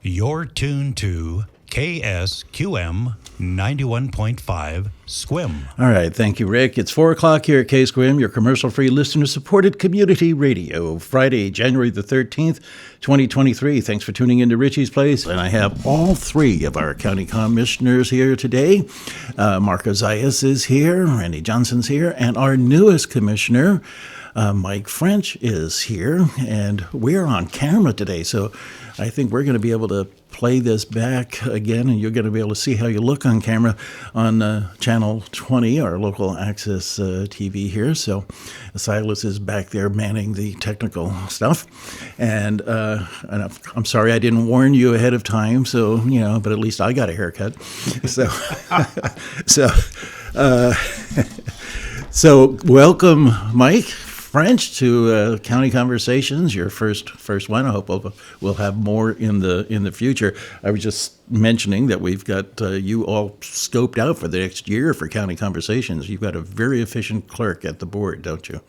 You're tuned to KSQM 91.5 Squim. All right, thank you, Rick. It's 4 o'clock here at KSQM, your commercial-free, listener-supported community radio. Friday, January the 13th, 2023. Thanks for tuning into Richie's Place. And I have all three of our county commissioners here today. Mark Ozias is here, Randy Johnson's here, and our newest commissioner, Mike French, is here. And we're on camera today, so I think we're going to be able to play this back again, and you're going to be able to see how you look on camera on Channel 20, our local access TV here. So Silas is back there manning the technical stuff. And I'm sorry I didn't warn you ahead of time, so, but at least I got a haircut. So welcome, Mike French, to County Conversations, your first one. I hope we'll have more in the future. I was just mentioning that we've got you all scoped out for the next year for County Conversations. You've got a very efficient clerk at the board, don't you?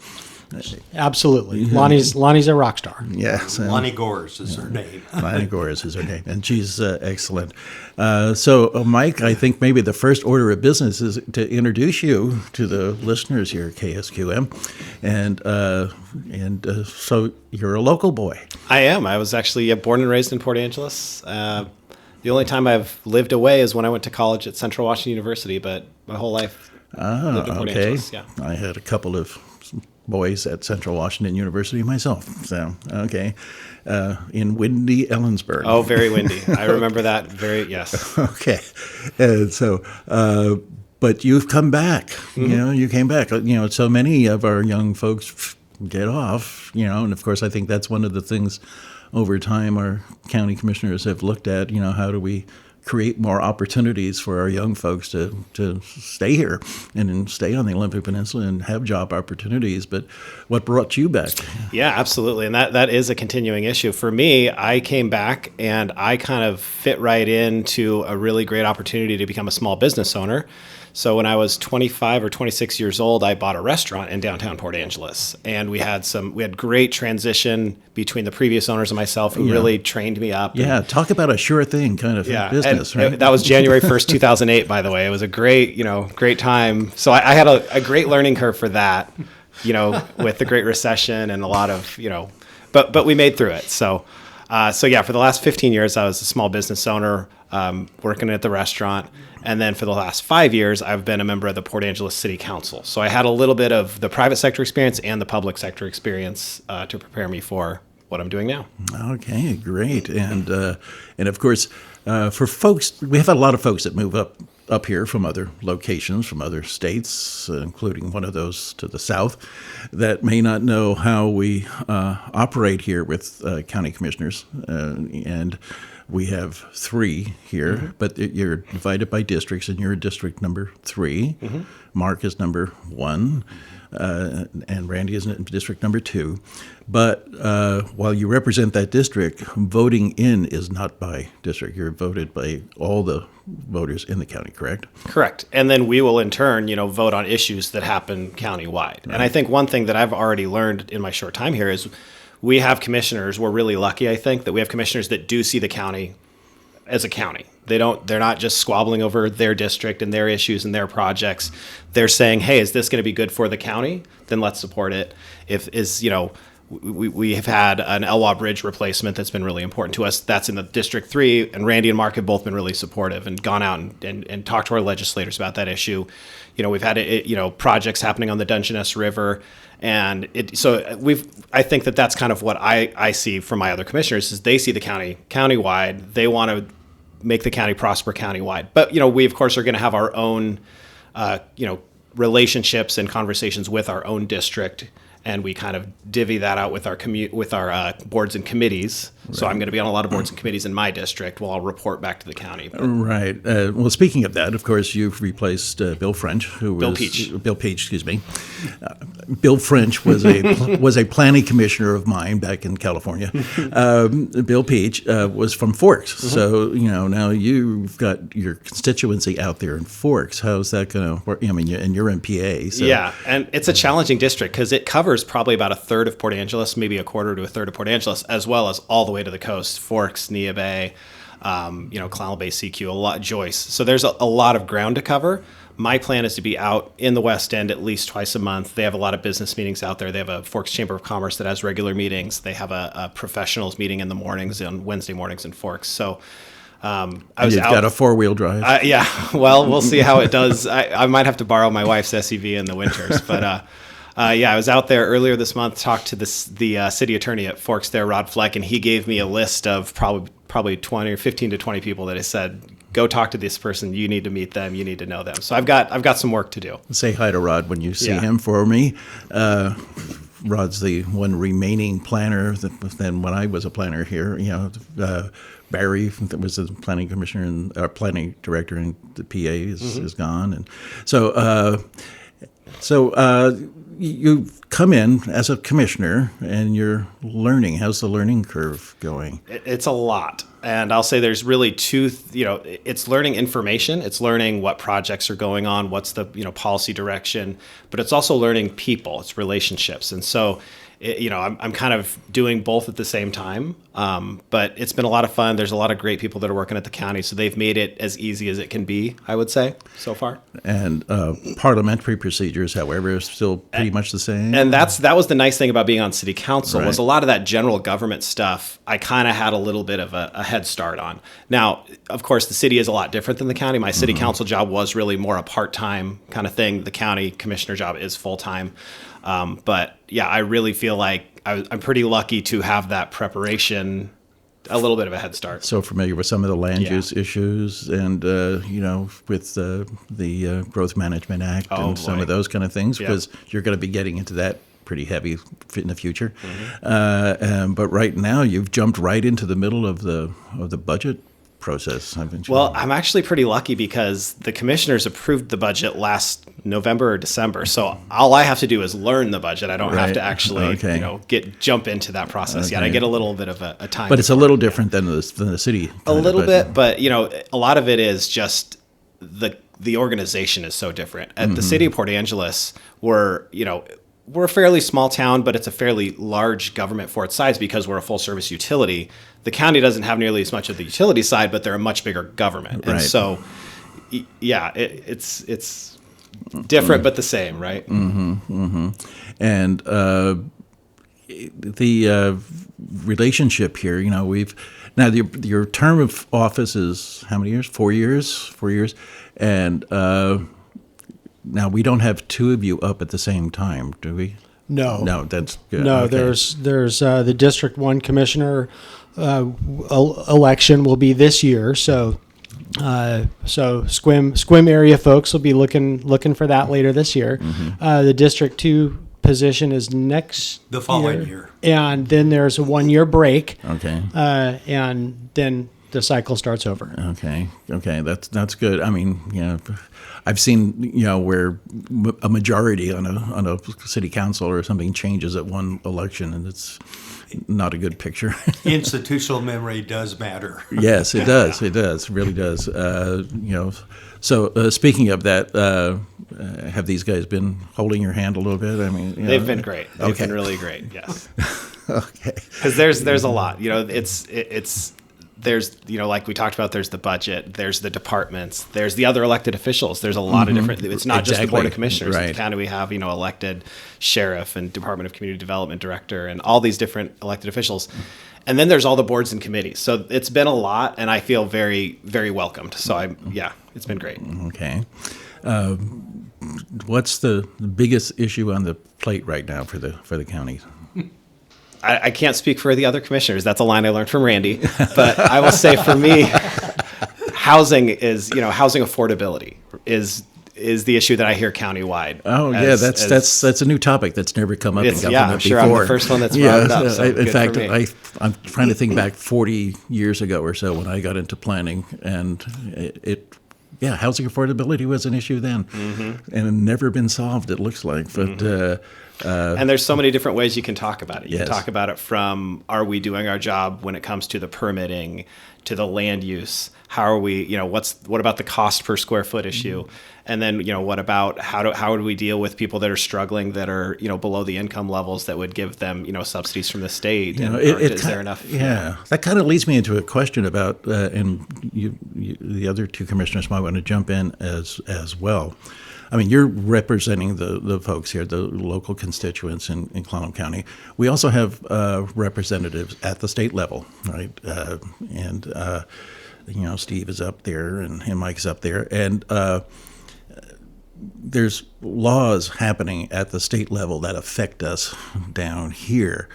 Absolutely. Lonnie's a rock star. Yes. Lonnie Gores is her name. Lonnie Gores is her name, and she's excellent. So, Mike, I think maybe the first order of business is to introduce you to the listeners here at KSQM. And so you're a local boy. I am. I was actually born and raised in Port Angeles. The only time I've lived away is when I went to college at Central Washington University, but my whole life lived in Port Angeles. Yeah. I had a couple of boys at Central Washington University myself. So, okay. In windy Ellensburg. Oh, very windy. I remember that yes. Okay. And so, but you've come back. Mm-hmm. You came back. So many of our young folks get off, and of course I think that's one of the things over time our county commissioners have looked at, how do we create more opportunities for our young folks to stay here and stay on the Olympic Peninsula and have job opportunities. But what brought you back? Yeah, absolutely. And that is a continuing issue. For me, I came back and I kind of fit right into a really great opportunity to become a small business owner. So when I was 25 or 26 years old, I bought a restaurant in downtown Port Angeles, and we had great transition between the previous owners and myself, who really trained me up. Yeah, talk about a sure thing kind of business, right? That was January 1st, 2008, by the way. It was a great time. So I had a great learning curve for that, with the Great Recession and a lot of, but we made through it. So for the last 15 years, I was a small business owner, working at the restaurant. And then for the last 5 years, I've been a member of the Port Angeles City Council. So I had a little bit of the private sector experience and the public sector experience to prepare me for what I'm doing now. Okay, great. And of course, for folks, we have a lot of folks that move up here from other locations, from other states, including one of those to the south, that may not know how we operate here with county commissioners. And we have three here, but you're divided by districts, and you're district number 3. Mm-hmm. Mark is number 1, and Randy is in district number 2. But while you represent that district, voting in is not by district. You're voted by all the voters in the county, correct? Correct. And then we will, in turn, vote on issues that happen countywide. Right. And I think one thing that I've already learned in my short time here is we have commissioners. We're really lucky, I think, that we have commissioners that do see the county as a county. They're not just squabbling over their district and their issues and their projects. They're saying, hey, is this going to be good for the county? Then let's support it. We have had an Elwha Bridge replacement that's been really important to us. That's in the District 3, and Randy and Mark have both been really supportive and gone out and talked to our legislators about that issue. We've had projects happening on the Dungeness River, and I think that's kind of what I see from my other commissioners is they see the county countywide. They want to make the county prosper countywide. But we of course are going to have our own relationships and conversations with our own district. And we kind of divvy that out with our boards and committees. Right. So I'm going to be on a lot of boards and committees in my district while I'll report back to the county. Right. Well, speaking of that, of course, you've replaced Bill French, Bill Peach, excuse me. Bill French was a planning commissioner of mine back in California. Bill Peach was from Forks. Mm-hmm. So, now you've got your constituency out there in Forks. How's that going to work? And you're in PA. So. Yeah, and it's a challenging district because it covers probably about a third of Port Angeles, maybe a quarter to a third of Port Angeles, as well as all the way way to the coast, Forks, Nia Bay, Clallam Bay, CQ, a lot, Joyce. So there's a lot of ground to cover. My plan is to be out in the West End at least twice a month. They have a lot of business meetings out there. They have a Forks Chamber of Commerce that has regular meetings. They have a professionals meeting in the mornings, on Wednesday mornings in Forks. So You've got a 4-wheel drive. Yeah, well, we'll see how it does. I might have to borrow my wife's SUV in the winters. But I was out there earlier this month, talked to the city attorney at Forks there, Rod Fleck, and he gave me a list of probably 20 or 15 to 20 people that I said, go talk to this person. You need to meet them. You need to know them. So I've got some work to do. Say hi to Rod when you see him for me. Rod's the one remaining planner than when I was a planner here. Barry that was the planning commissioner and planning director, and the PA is gone, and so you've come in as a commissioner and you're learning. How's the learning curve going? It's a lot. And I'll say there's really two, it's learning information. It's learning what projects are going on, what's the, policy direction, but it's also learning people, it's relationships. And so, I'm kind of doing both at the same time. But it's been a lot of fun. There's a lot of great people that are working at the county. So they've made it as easy as it can be, I would say, so far. And parliamentary procedures, however, are still pretty much the same. And that was the nice thing about being on city council, was a lot of that general government stuff I kind of had a little bit of a head start on. Now, of course, the city is a lot different than the county. My city council job was really more a part-time kind of thing. The county commissioner job is full-time. But yeah, I really feel like I'm pretty lucky to have that preparation, a little bit of a head start. So familiar with some of the land use issues and, with the Growth Management Act and some of those kind of things, because you're going to be getting into that pretty heavy in the future. But right now you've jumped right into the middle of the budget process, haven't you? Well, I'm actually pretty lucky because the commissioners approved the budget last November or December. So all I have to do is learn the budget. I don't have to actually, jump into that process yet. I get a little bit of a time. But it's a little different than the city. A little bit, but a lot of it is just the organization is so different. At the city of Port Angeles, we're a fairly small town, but it's a fairly large government for its size because we're a full service utility. The county doesn't have nearly as much of the utility side, but they're a much bigger government. And so, it's different, but the same, right? And the relationship here, your term of office is how many years? 4 years? 4 years. And now we don't have two of you up at the same time, do we? No, that's good. No, there's the District 1 commissioner election will be this year, so Squim area folks will be looking for that later this year. The District 2 position is the following year, and then there's a 1-year break. Okay, and then the cycle starts over. Okay, that's good. I mean, I've seen where a majority on a city council or something changes at one election, and it's not a good picture. Institutional memory does matter. Yes, it does. It does. It really does. So speaking of that, have these guys been holding your hand a little bit? I mean, they've been great. They've been really great. Yes. Okay. Because there's a lot. There's, like we talked about, there's the budget, there's the departments, there's the other elected officials. There's a lot of different, it's not just the Board of Commissioners. In the county we have, elected sheriff and Department of Community Development director and all these different elected officials. And then there's all the boards and committees. So it's been a lot, and I feel very, very welcomed. So it's been great. Okay. What's the biggest issue on the plate right now for the county? I can't speak for the other commissioners. That's a line I learned from Randy. But I will say for me, housing affordability is the issue that I hear countywide. Oh, that's a new topic that's never come up in government before. I'm the first one that's brought it up. So in fact, I'm trying to think back 40 years ago or so when I got into planning, and housing affordability was an issue then, and it never been solved, it looks like. But And there's so many different ways you can talk about it. You Yes. can talk about it from, are we doing our job when it comes to the permitting, to the land use? How are we, what about the cost per square foot issue? And then, what about how would we deal with people that are struggling, that are, below the income levels that would give them, subsidies from the state? Is there enough? Yeah, that kind of leads me into a question about, and the other two commissioners might want to jump in as well. I mean, you're representing the folks here, the local constituents in Clallam County. We also have representatives at the state level, right? Steve is up there and Mike's up there. And there's laws happening at the state level that affect us down here.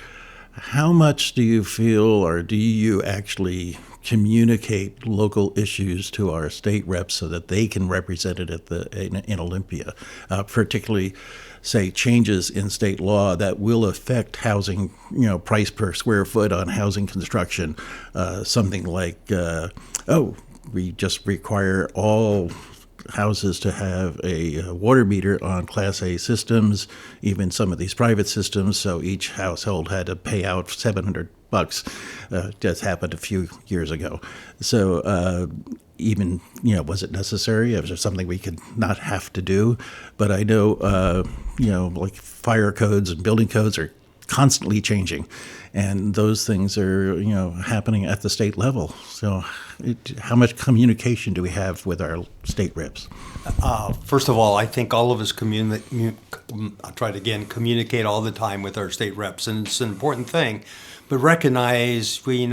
How much do you feel, or do you actually communicate local issues to our state reps so that they can represent it in Olympia, particularly, say, changes in state law that will affect housing, price per square foot on housing construction, something like, we just require all houses to have a water meter on Class A systems, even some of these private systems. So each household had to pay out $700. Just happened a few years ago. So even, was it necessary? Was there something we could not have to do? But I know, like fire codes and building codes are constantly changing, and those things are happening at the state level. So how much communication do we have with our state reps? First of all, I think all of us I'll try it again, communicate all the time with our state reps, and it's an important thing. But recognize we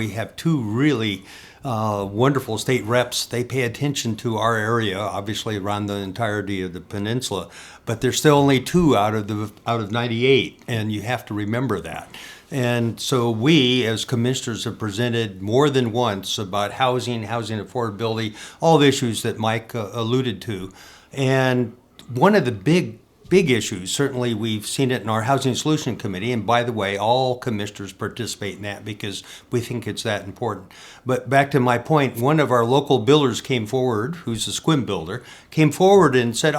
have two really wonderful state reps. They pay attention to our area, obviously around the entirety of the peninsula, but there's still only two out of 98, and you have to remember that. And so we, as commissioners, have presented more than once about housing affordability, all the issues that Mike alluded to. And one of the big issues, certainly we've seen it in our Housing Solution Committee, and by the way, all commissioners participate in that because we think it's that important. But back to my point, one of our local builders came forward, who's a Squim builder, came forward and said,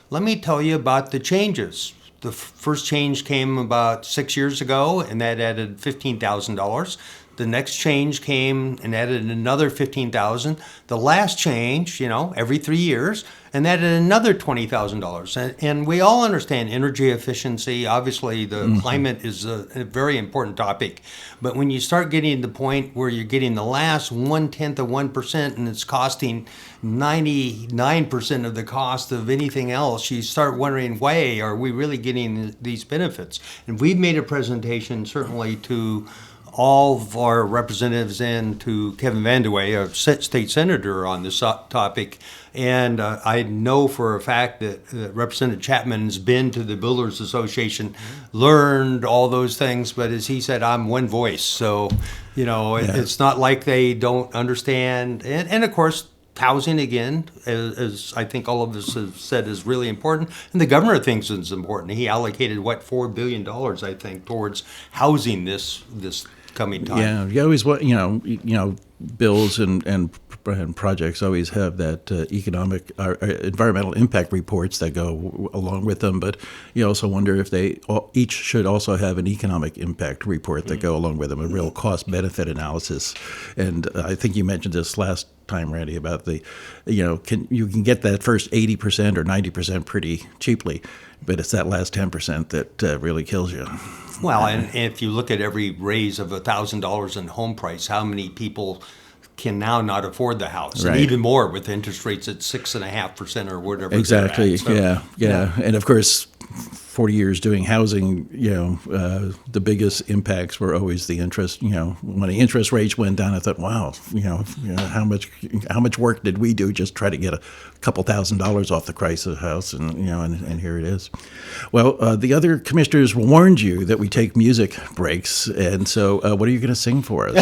let me tell you about the changes. The first change came about 6 years ago, and that added $15,000. The next change came and added another $15,000. The last change, every 3 years, and added another $20,000. And we all understand energy efficiency. Obviously, the climate is a very important topic. But when you start getting to the point where you're getting the last 1/10 of 1%, and it's costing 99% of the cost of anything else, you start wondering, why are we really getting these benefits? And we've made a presentation, certainly, to all of our representatives and to Kevin Vandeweghe, a state senator, on this topic. And I know for a fact that Representative Chapman's been to the Builders Association, learned all those things, but as he said, I'm one voice. So, it's not like they don't understand. And of course, housing, again, as I think all of us have said, is really important. And the governor thinks it's important. He allocated, $4 billion, I think, towards housing this coming time. Yeah, you always want, bills and projects always have that economic or environmental impact reports that go along with them. But you also wonder if they each should also have an economic impact report that go along with them, a real cost-benefit analysis. And I think you mentioned this last time, Randy, about the, you can get that first 80% or 90% pretty cheaply, but it's that last 10% that really kills you. Well, and if you look at every raise of $1,000 in home price, how many people can now not afford the house? Right. And even more with interest rates at 6.5% or whatever. Exactly. They're at. So, yeah. And of course, 40 years doing housing, the biggest impacts were always the interest. When the interest rates went down, I thought, wow, how much work did we do just try to get a couple $1,000s off the price of the house, and here it is. Well, the other commissioners warned you that we take music breaks, and so what are you going to sing for us?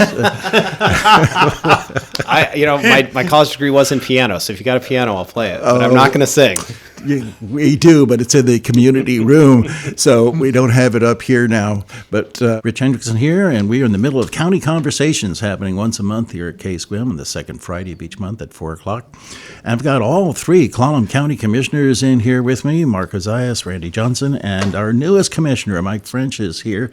My college degree was in piano, so if you got a piano, I'll play it. But I'm not going to sing. We do, but it's in the community room, so we don't have it up here now. But Rich Hendricksen here, and we are in the middle of County Conversations happening once a month here at K-Squim on the second Friday of each month at 4 o'clock. And I've got all three Clallam County Commissioners in here with me, Mark Ozias, Randy Johnson, and our newest Commissioner, Mike French, is here.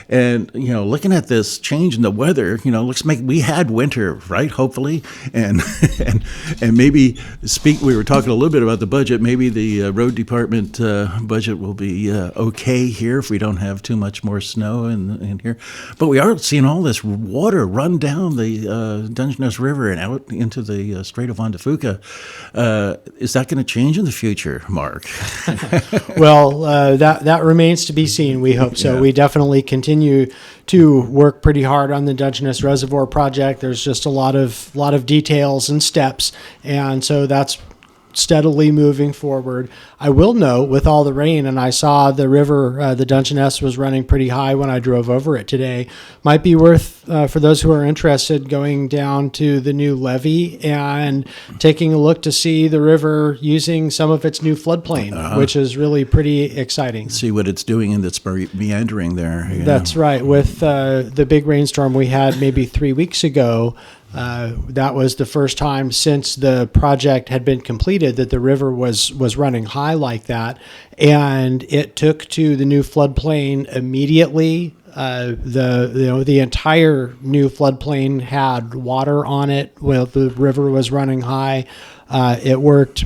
And, looking at this change in the weather, we had winter, right, hopefully, and maybe we were talking a little bit about the budget. Maybe the road department budget will be okay here if we don't have too much more snow in here. But we are seeing all this water run down the Dungeness River and out into the Strait of Juan de Fuca. Is that going to change in the future, Mark? Well, that remains to be seen. We hope so. Yeah. We definitely continue to work pretty hard on the Dungeness Reservoir project. There's just a lot of details and steps, and so that's steadily moving forward. I will note, with all the rain, and I saw the river, the Dungeness was running pretty high when I drove over it today. Might be worth, for those who are interested, going down to the new levee and taking a look to see the river using some of its new floodplain, which is really pretty exciting. See what it's doing in its meandering there. Yeah. That's right. With the big rainstorm we had maybe 3 weeks ago, that was the first time since the project had been completed that the river was running high like that, and it took to the new floodplain immediately. The entire new floodplain had water on it while the river was running high. It worked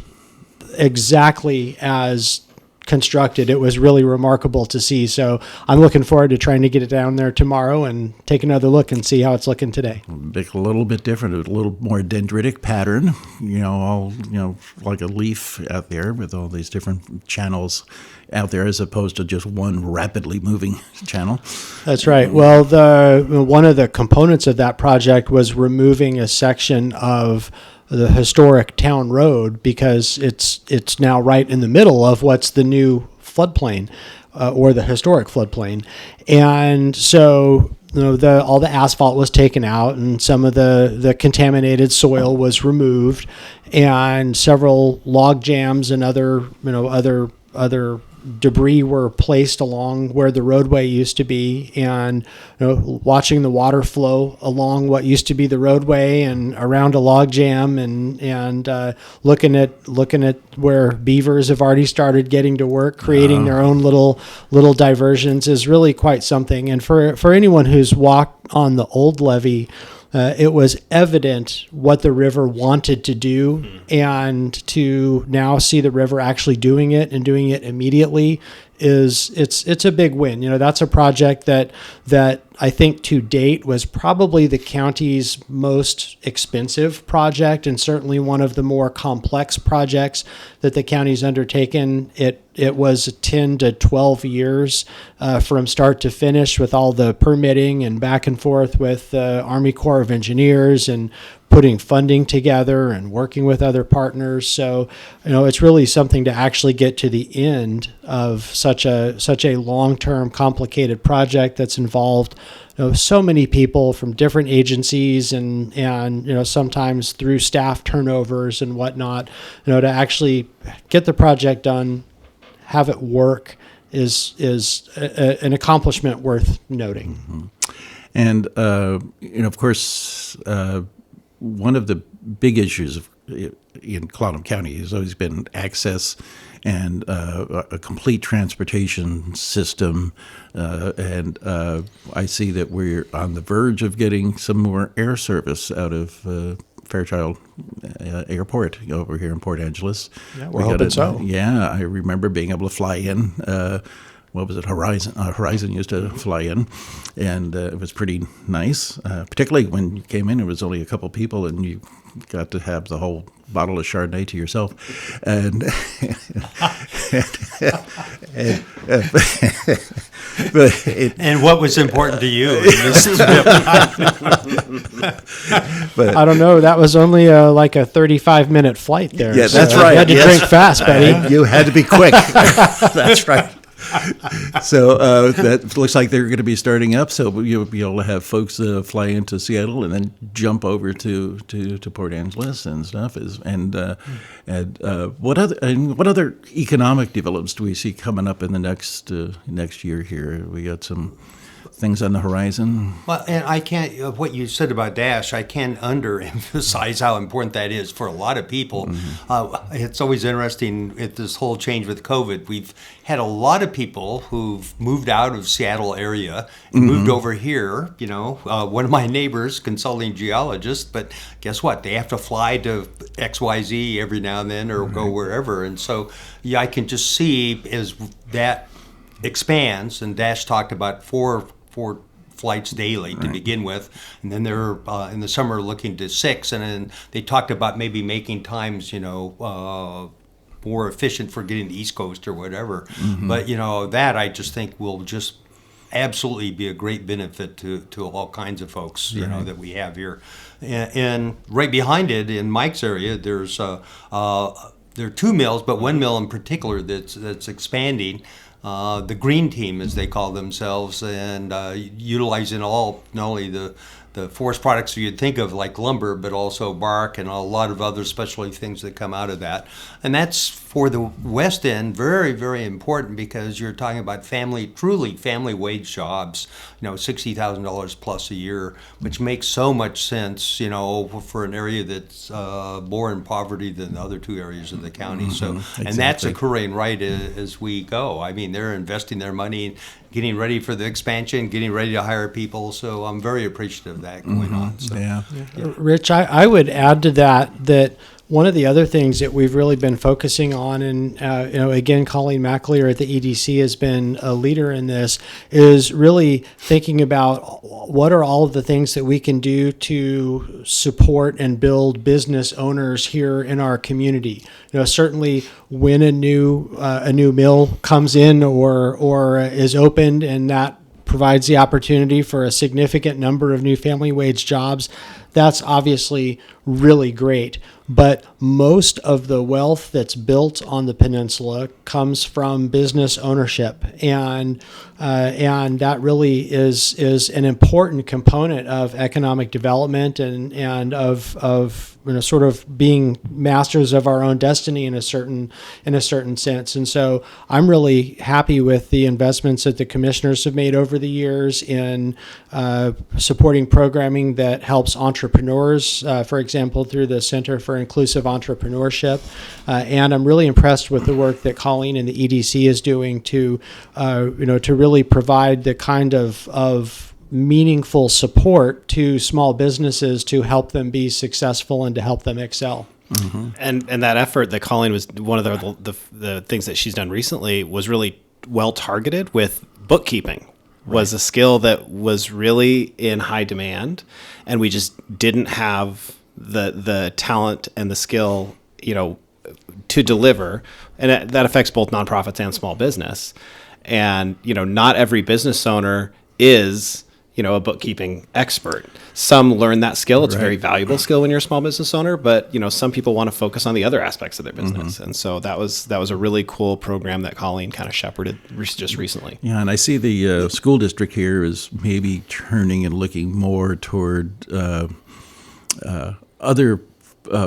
exactly as constructed. It was really remarkable to see. So I'm looking forward to trying to get it down there tomorrow and take another look and see how it's looking today. A little bit different, a little more dendritic pattern, like a leaf out there with all these different channels out there as opposed to just one rapidly moving channel. That's right. Well, one of the components of that project was removing a section of the historic town road because it's now right in the middle of what's the new floodplain or the historic floodplain. And so all the asphalt was taken out and some of the contaminated soil was removed, and several log jams and other debris were placed along where the roadway used to be, and watching the water flow along what used to be the roadway and around a log jam, and looking at where beavers have already started getting to work, creating their own little diversions is really quite something. And for anyone who's walked on the old levee, it was evident what the river wanted to do, and to now see the river actually doing it and doing it immediately it's a big win. That's a project that I think to date was probably the county's most expensive project, and certainly one of the more complex projects that the county's undertaken. It was 10 to 12 years from start to finish, with all the permitting and back and forth with the Army Corps of Engineers and putting funding together and working with other partners. So, it's really something to actually get to the end of such a long-term, complicated project that's involved so many people from different agencies and sometimes through staff turnovers and whatnot. To actually get the project done, have it work is an accomplishment worth noting. Mm-hmm. And of course, one of the big issues in Clallam County has always been access and a complete transportation system. And I see that we're on the verge of getting some more air service out of Fairchild Airport over here in Port Angeles. Yeah, we're hoping so. Yeah, I remember being able to fly in. What was it? Horizon used to fly in, and it was pretty nice. Particularly when you came in, it was only a couple people, and you got to have the whole bottle of Chardonnay to yourself. And and what was important to you? But I don't know. That was only like a 35-minute flight there. Yeah, so that's right. You had to Yes. drink fast, Betty. You had to be quick. That's right. So that looks like they're going to be starting up. So you'll be able to have folks fly into Seattle and then jump over to Port Angeles and stuff. What other economic developments do we see coming up in the next year here? We got some things on the horizon. Well, and I can't, what you said about Dash, I can't underemphasize how important that is for a lot of people. Mm-hmm. It's always interesting with this whole change with COVID. We've had a lot of people who've moved out of Seattle area and moved over here. One of my neighbors, consulting geologist, but guess what? They have to fly to XYZ every now and then or go wherever. And so, I can just see as that expands, and Dash talked about four flights daily to begin with, and then they're in the summer looking to 6, and then they talked about maybe making times more efficient for getting the East Coast or whatever. Mm-hmm. But that I just think will just absolutely be a great benefit to all kinds of folks that we have here, and right behind it in Mike's area there are 2 mills, but one mill in particular that's expanding. The green team, as they call themselves, and utilizing not only the forest products you'd think of like lumber, but also bark and a lot of other specialty things that come out of that. And that's for the West End very, very important because you're talking about truly family wage jobs, $60,000 plus a year, which makes so much sense, for an area that's more in poverty than the other 2 areas of the county. Mm-hmm. So, exactly. And that's occurring right as we go. I mean, they're investing their money, getting ready for the expansion, getting ready to hire people. So I'm very appreciative of that going on. So, yeah. Rich, I would add to that one of the other things that we've really been focusing on, and again, Colleen McAleer at the EDC has been a leader in this, is really thinking about what are all of the things that we can do to support and build business owners here in our community. Certainly when a new mill comes in or is opened, and that provides the opportunity for a significant number of new family wage jobs, that's obviously really great. But most of the wealth that's built on the peninsula comes from business ownership, and that really is an important component of economic development and of sort of being masters of our own destiny in a certain sense. And so I'm really happy with the investments that the commissioners have made over the years in supporting programming that helps entrepreneurs, for example, through the Center for Inclusive Entrepreneurship. And I'm really impressed with the work that Colleen and the EDC is doing to really provide the kind of meaningful support to small businesses to help them be successful and to help them excel. Mm-hmm. And that effort that Colleen was one of the things that she's done recently was really well targeted with bookkeeping. Was a skill that was really in high demand, and we just didn't have the talent and the skill, to deliver, and that affects both nonprofits and small business. And not every business owner is a bookkeeping expert. Some learn that skill. It's a very valuable skill when you're a small business owner, but some people want to focus on the other aspects of their business. Mm-hmm. And so that was a really cool program that Colleen kind of shepherded just recently. Yeah, and I see the school district here is maybe turning and looking more toward other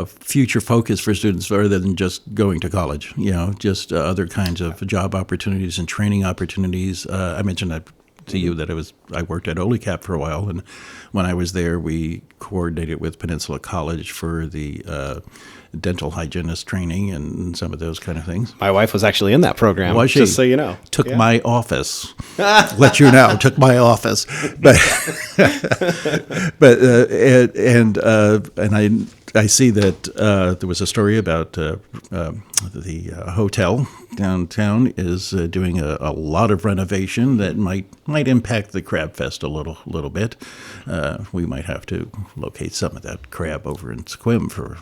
future focus for students rather than just going to college, just other kinds of job opportunities and training opportunities. I mentioned that to you that I worked at OLICAP for a while, and when I was there, we coordinated with Peninsula College for the dental hygienist training and some of those kind of things. My wife was actually in that program. Was she? Just so you know. Took my office. Let you know, took my office. And I see that there was a story about the hotel downtown is doing a lot of renovation that might impact the Crab Fest a little bit. We might have to locate some of that crab over in Sequim for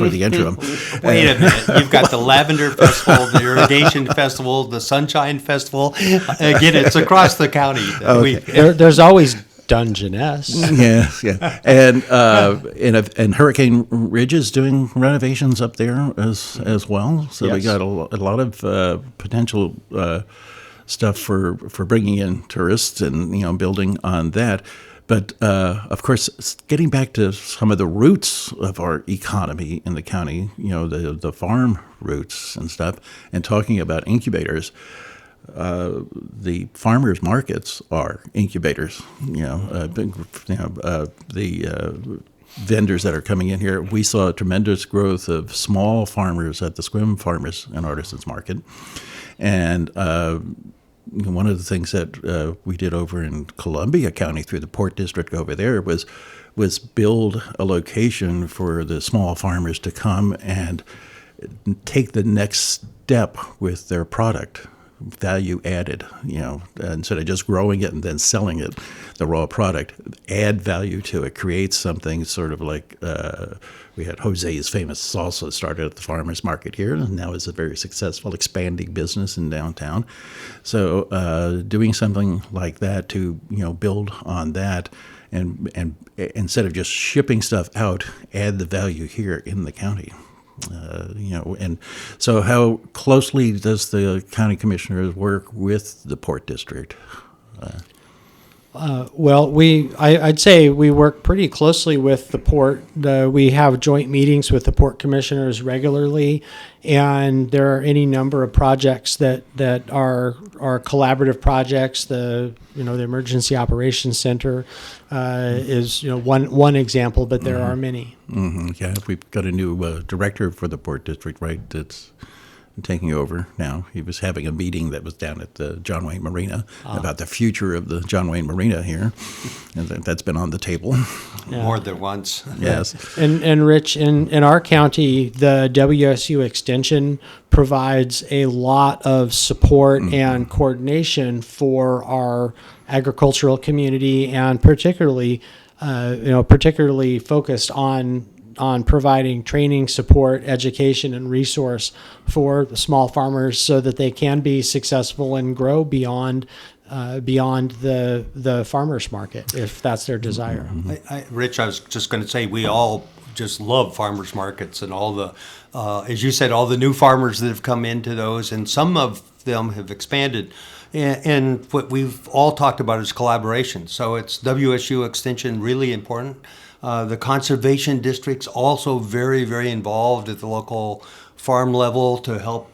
the interim. Wait a minute. You've got the Lavender Festival, the Irrigation Festival, the Sunshine Festival. Again, it's across the county. Okay. There's always Dungeness. Yeah. And Hurricane Ridge is doing renovations up there as well. So we got a lot of potential stuff for bringing in tourists and, building on that. But, of course, getting back to some of the roots of our economy in the county, the farm roots and stuff, and talking about incubators, the farmers markets are incubators, the vendors that are coming in here. We saw a tremendous growth of small farmers at the Sequim Farmers and Artisans Market. And one of the things that we did over in Columbia County through the Port District over there was build a location for the small farmers to come and take the next step with their product, value added, instead of just growing it and then selling it, the raw product, add value to it, create something sort of like, we had Jose's famous salsa started at the farmer's market here, and now is a very successful expanding business in downtown. So doing something like that to, build on that, and instead of just shipping stuff out, add the value here in the county. And so how closely does the county commissioners work with the Port District? Well, I'd say we work pretty closely with the port. We have joint meetings with the port commissioners regularly, and there are any number of projects that are collaborative projects. The Emergency Operations Center is one example, but there are many. Mm-hmm. Yeah, we've got a new director for the Port District, right? That's taking over now. He was having a meeting that was down at the John Wayne Marina about the future of the John Wayne Marina here, and that's been on the table. Yeah. More than once. Yes. And Rich, in our county, the WSU Extension provides a lot of support and coordination for our agricultural community, and particularly focused on providing training, support, education, and resource for the small farmers so that they can be successful and grow beyond the farmers market, if that's their desire. Rich, I was just going to say, we all just love farmers markets and all the, as you said, all the new farmers that have come into those, and some of them have expanded. And what we've all talked about is collaboration. So it's WSU Extension really important. The conservation district's also very, very involved at the local farm level to help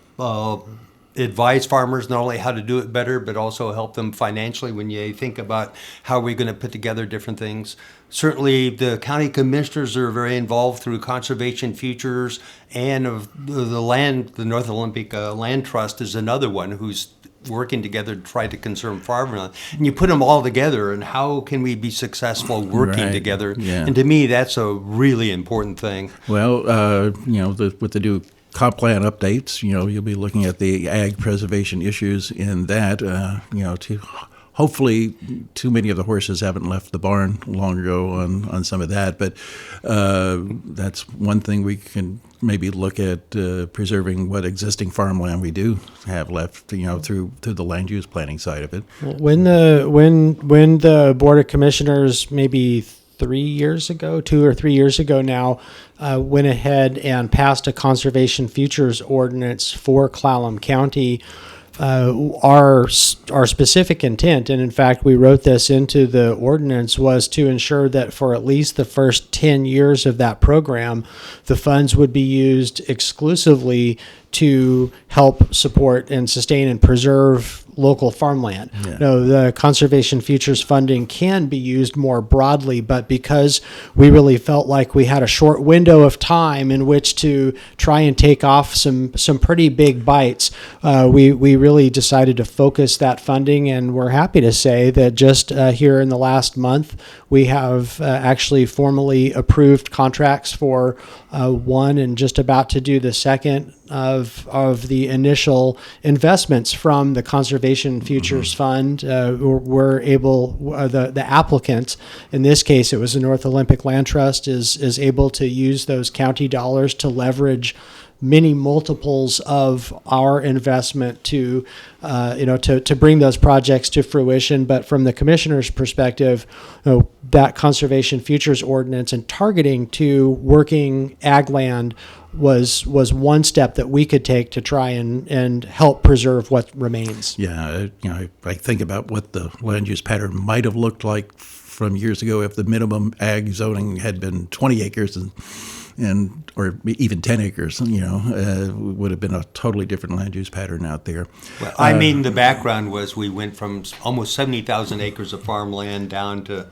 advise farmers not only how to do it better, but also help them financially when you think about how we're going to put together different things. Certainly, the county commissioners are very involved through Conservation Futures, and the North Olympic Land Trust is another one who's working together to try to conserve farmland. And you put them all together, and how can we be successful working together? Yeah. And to me, that's a really important thing. Well, with the new comp plan updates, you'll be looking at the ag preservation issues in that, to hopefully too many of the horses haven't left the barn long ago on some of that. But that's one thing we can maybe look at, preserving what existing farmland we do have left, through the land use planning side of it. When the Board of Commissioners maybe 2 or 3 years ago now, went ahead and passed a conservation futures ordinance for Clallam County, our specific intent, and in fact we wrote this into the ordinance, was to ensure that for at least the first 10 years of that program, the funds would be used exclusively to help support and sustain and preserve local farmland. Yeah. The conservation futures funding can be used more broadly, but because we really felt like we had a short window of time in which to try and take off some pretty big bites, we really decided to focus that funding, and we're happy to say that just here in the last month, we have actually formally approved contracts for one and just about to do the second of the initial investments from the Conservation Futures Fund. We're able, the applicant, in this case it was the North Olympic Land Trust, is able to use those county dollars to leverage many multiples of our investment to bring those projects to fruition. But from the commissioner's perspective, that conservation futures ordinance and targeting to working ag land was one step that we could take to try and help preserve what remains. Yeah, I think about what the land use pattern might have looked like from years ago if the minimum ag zoning had been 20 acres and or even 10 acres, would have been a totally different land use pattern out there. Well, I mean, the background was we went from almost 70,000 acres of farmland down to,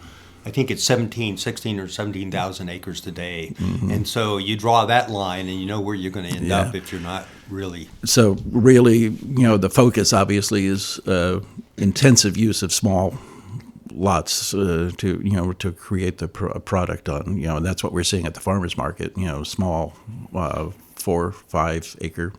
I think it's 16 or 17,000 acres today. Mm-hmm. And so you draw that line and you know where you're going to end up if you're not really. So really, the focus obviously is intensive use of small lots to create the product on, and that's what we're seeing at the farmers market, small 4-5 acre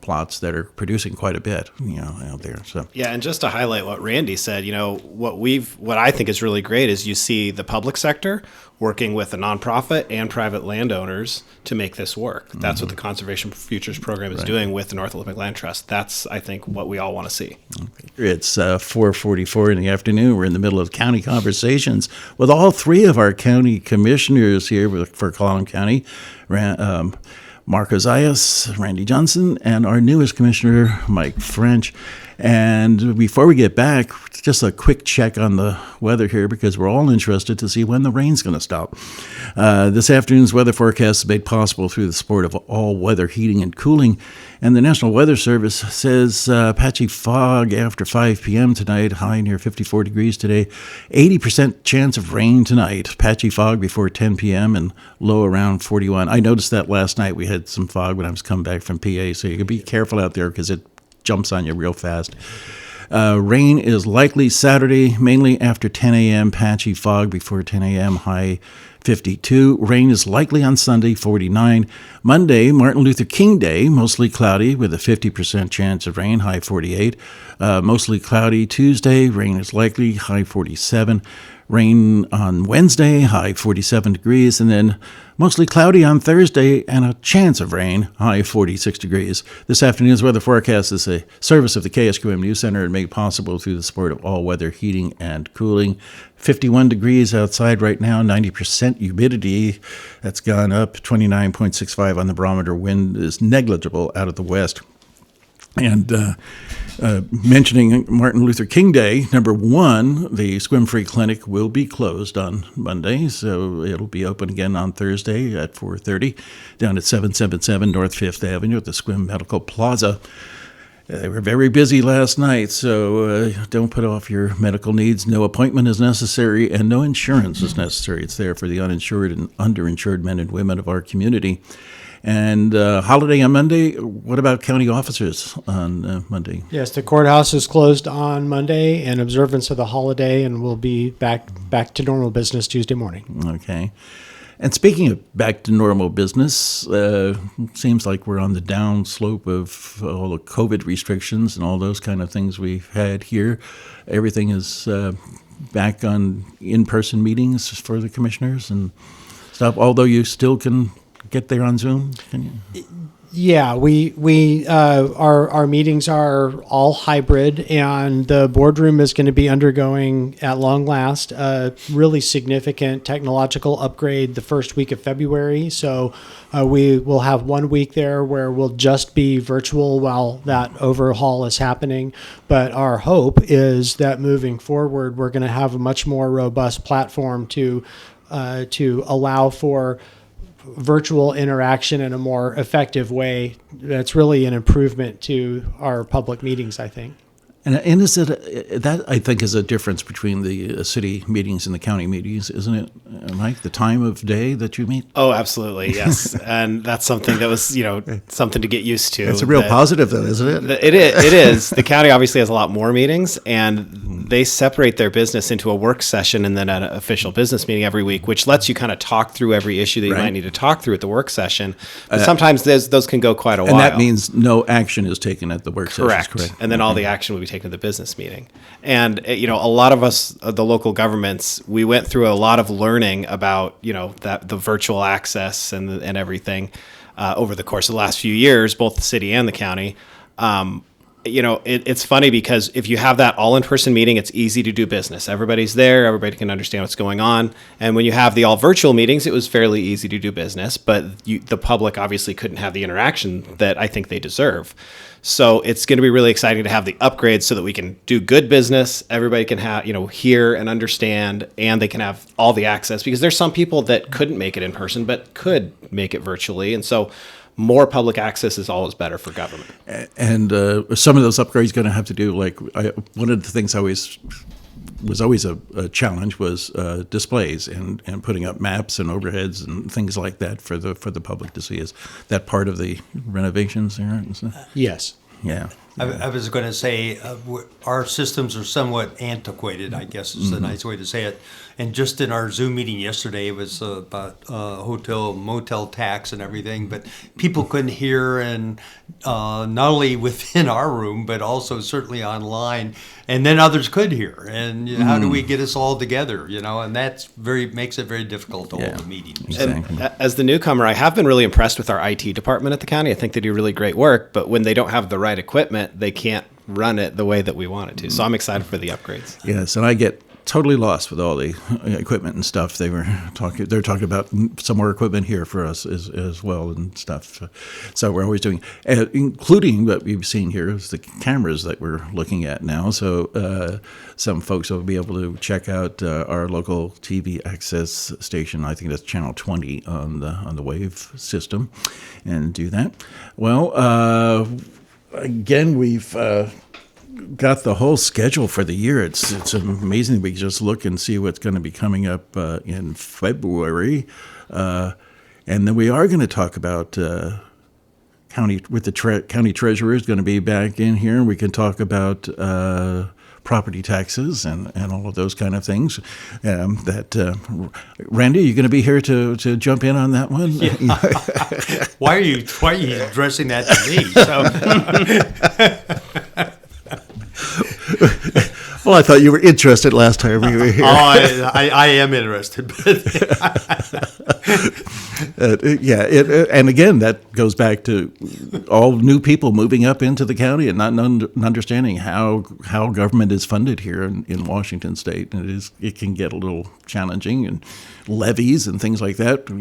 plots that are producing quite a bit, out there. So yeah, and just to highlight what Randy said, what I think is really great is you see the public sector working with a nonprofit and private landowners to make this work. That's what the Conservation Futures Program is doing with the North Olympic Land Trust. That's, I think, what we all want to see. It's 4:44 in the afternoon. We're in the middle of county conversations with all three of our county commissioners here for Clallam County. Mark Ozias, Randy Johnson, and our newest commissioner, Mike French. And before we get back, just a quick check on the weather here because we're all interested to see when the rain's going to stop. This afternoon's weather forecast is made possible through the support of all-weather heating and cooling. And the National Weather Service says patchy fog after 5 p.m. tonight, high near 54 degrees today, 80% chance of rain tonight, patchy fog before 10 p.m. and low around 41. I noticed that last night we had some fog when I was coming back from PA, so you can be careful out there because it jumps on you real fast. Rain is likely Saturday, mainly after 10 a.m., patchy fog before 10 a.m., high 52. Rain is likely on Sunday, 49. Monday, Martin Luther King Day, mostly cloudy with a 50% chance of rain, high 48. Mostly cloudy Tuesday, rain is likely, high 47. Rain on Wednesday, high 47 degrees, and then mostly cloudy on Thursday and a chance of rain, high 46 degrees. This afternoon's weather forecast is a service of the KSQM News Center and made possible through the support of all-weather heating and cooling. 51 degrees outside right now, 90% humidity. That's gone up, 29.65 on the barometer. Wind is negligible out of the west. And mentioning Martin Luther King Day, number one, the Swim Free Clinic will be closed on Monday, so it'll be open again on Thursday at 4:30 down at 777 North 5th Avenue at the Swim Medical Plaza. They were very busy last night, so don't put off your medical needs. No appointment is necessary, and no insurance is necessary. It's there for the uninsured and underinsured men and women of our community. And holiday on Monday. What about county officers on Monday? Yes, the courthouse is closed on Monday in observance of the holiday, and we'll be back to normal business Tuesday morning. Okay. And speaking of back to normal business, seems like we're on the down slope of all the COVID restrictions and all those kind of things we've had here. Everything is back on in-person meetings for the commissioners and stuff, although you still can get there on Zoom? Can you? Yeah, our meetings are all hybrid, and the boardroom is going to be undergoing, at long last, a really significant technological upgrade the first week of February. So we will have 1 week there where we'll just be virtual while that overhaul is happening. But our hope is that moving forward, we're going to have a much more robust platform to allow for virtual interaction in a more effective way. That's really an improvement to our public meetings, I think. And is it that I think is a difference between the city meetings and the county meetings, isn't it, Mike? The time of day that you meet. Oh, absolutely, yes. And that's something that was something to get used to. It's a real positive, though, isn't it? It is. The county obviously has a lot more meetings, and they separate their business into a work session and then an official business meeting every week, which lets you kind of talk through every issue that you might need to talk through at the work session. But sometimes those can go quite a while. And that means no action is taken at the work sessions, correct? And then all the action will be taken at the business meeting. And, a lot of us, the local governments, we went through a lot of learning about, that the virtual access and everything over the course of the last few years, both the city and the county. It's funny because if you have that all in-person meeting, it's easy to do business. Everybody's there. Everybody can understand what's going on. And when you have the all virtual meetings, it was fairly easy to do business, but the public obviously couldn't have the interaction that I think they deserve. So it's going to be really exciting to have the upgrades so that we can do good business. Everybody can have, hear and understand, and they can have all the access, because there's some people that couldn't make it in person, but could make it virtually. And so more public access is always better for government. And some of those upgrades going to have to do, one of the things was always a challenge was displays and putting up maps and overheads and things like that for the public to see. Is that part of the renovations there? Yes. Yeah. I was going to say our systems are somewhat antiquated, I guess is the nice way to say it. And just in our Zoom meeting yesterday, it was about hotel, motel tax and everything, but people couldn't hear, and not only within our room, but also certainly online. And then others could hear. And how do we get us all together, And that's makes it very difficult to hold a meeting. Exactly. And as the newcomer, I have been really impressed with our IT department at the county. I think they do really great work, but when they don't have the right equipment, they can't run it the way that we want it to. So I'm excited for the upgrades. Yes, and I get totally lost with all the equipment and stuff. They're talking about some more equipment here for us as well and stuff. So we're always doing, including what we've seen here is the cameras that we're looking at now. So some folks will be able to check out our local TV access station. I think that's channel 20 on the Wave system, and do that. Well, again, we've got the whole schedule for the year. It's amazing. We just look and see what's going to be coming up in February, and then we are going to talk about county with the county treasurer is going to be back in here, and we can talk about property taxes and all of those kind of things. Randy, are you going to be here to jump in on that one? Yeah. Why are you addressing that to me? So. Well, I thought you were interested last time we were here. I am interested. And again, that goes back to all new people moving up into the county and not understanding how government is funded here in Washington State. And it can get a little challenging, and levies and things like that. I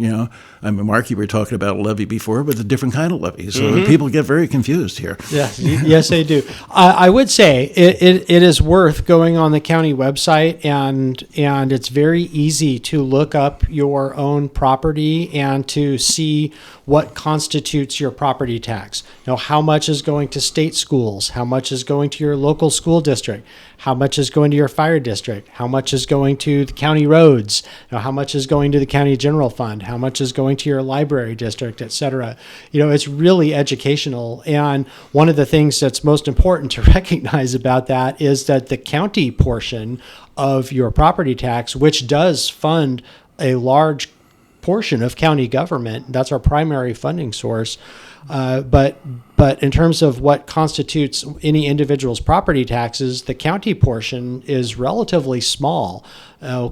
mean, Mark, you were talking about a levy before, but a different kind of levy. So people get very confused here. Yes, they do. I would say it is worth going on the county website, and it's very easy to look up your own property and to see what constitutes your property tax. How much is going to state schools? How much is going to your local school district? How much is going to your fire district? How much is going to the county roads? How much is going to the county general fund? How much is going to your library district, et cetera? It's really educational. And one of the things that's most important to recognize about that is that the county portion of your property tax, which does fund a large portion of county government, that's our primary funding source. But in terms of what constitutes any individual's property taxes, the county portion is relatively small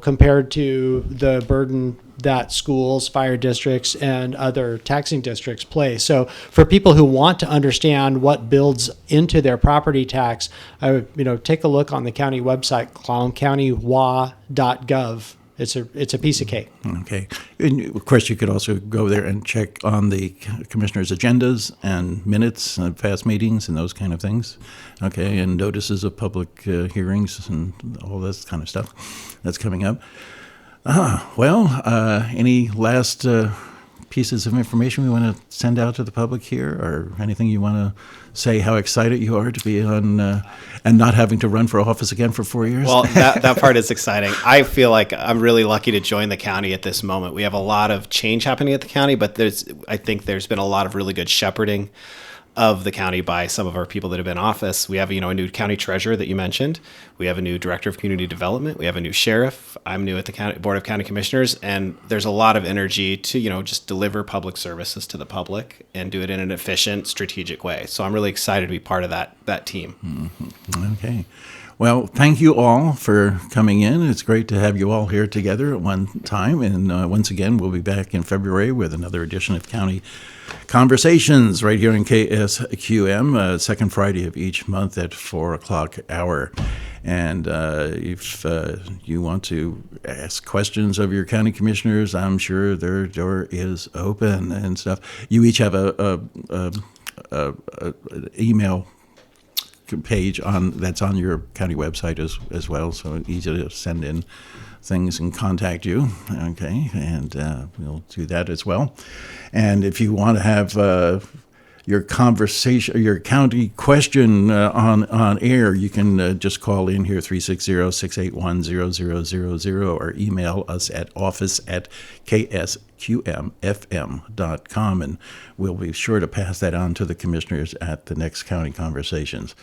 compared to the burden that schools, fire districts, and other taxing districts play. So for people who want to understand what builds into their property tax, I would take a look on the county website, clallamcountywa.gov. It's a piece of cake. Okay. And of course, you could also go there and check on the commissioners' agendas and minutes of past meetings and those kind of things. Okay, and notices of public hearings and all this kind of stuff that's coming up. Any last pieces of information we want to send out to the public here, or anything you want to say how excited you are to be on and not having to run for office again for 4 years? Well, that part is exciting. I feel like I'm really lucky to join the county at this moment. We have a lot of change happening at the county, but I think there's been a lot of really good shepherding of the county by some of our people that have been in office. We have, a new county treasurer that you mentioned. We have a new director of community development. We have a new sheriff. I'm new at the board of county commissioners, and there's a lot of energy to, just deliver public services to the public and do it in an efficient, strategic way. So I'm really excited to be part of that team. Mm-hmm. Okay. Well, thank you all for coming in. It's great to have you all here together at one time. And once again, we'll be back in February with another edition of County Conversations right here in KSQM, second Friday of each month at 4 o'clock hour. And if you want to ask questions of your county commissioners, I'm sure their door is open and stuff. You each have an email page that's on your county website as well, so easy to send in things and contact you. Okay, and we'll do that as well. And if you want to have your conversation, your county question on air, you can just call in here 360-681-0000 or email us at office@ksqmfm.com, and we'll be sure to pass that on to the commissioners at the next county conversations.